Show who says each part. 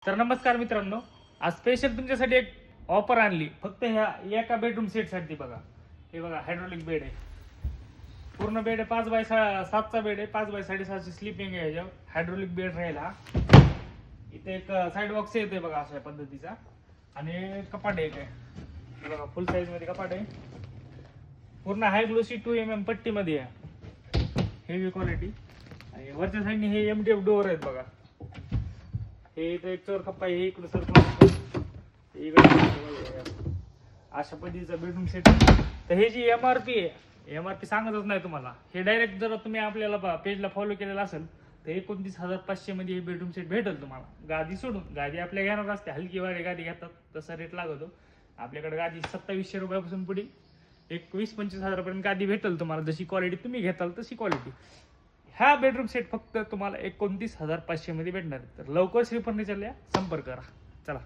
Speaker 1: तर नमस्कार मित्रांनो, आज स्पेशल तुमच्यासाठी एक ऑफर आणली. फक्त ह्या एका बेडरूम सेटसाठी बघा. हे बघा हायड्रोलिक बेड आहे. पूर्ण बेड आहे, 5x7चा बेड आहे. 5x7.5ची स्लीपिंग आहे. ह्याच्यावर हायड्रोलिक बेड राहील हा. इथे एक साइड बॉक्स येतोय बघा अशा पद्धतीचा. आणि कपाट आहे. हे बघा फुल साईज मध्ये कपाट आहे. पूर्ण हाय ग्लोसी 2mm पट्टी मध्ये आहे. Heavy quality. आणि वरच्या साईडने हे MDF डोअर आहेत बघा. हे इथं एक चोर कप्पा आहे, इकडे सर अशा पद्धतीचा बेडरूम सेट. तर हे जी MRP आहे, MRP सांगतच नाही तुम्हाला. हे डायरेक्ट जर तुम्ही आपल्याला पेजला फॉलो केलेलं असेल तर 29,500 मध्ये हे बेडरूम सेट भेटेल तुम्हाला. गादी सोडून, गादी आपल्या घेणार असते, हलकी वारी गादी घेतात तसा रेट लागतो. आपल्याकडे गादी 2700 रुपयापासून पुढे एक 20-25 हजारापर्यंत गादी भेटेल तुम्हाला. जशी क्वालिटी तुम्ही घेताल तशी क्वालिटी. हा बेडरूम सेट फक्त तुम्हाला 29,500 मध्ये भेटणार. तर लवकर श्री फर्निचरला संपर्क करा. चला.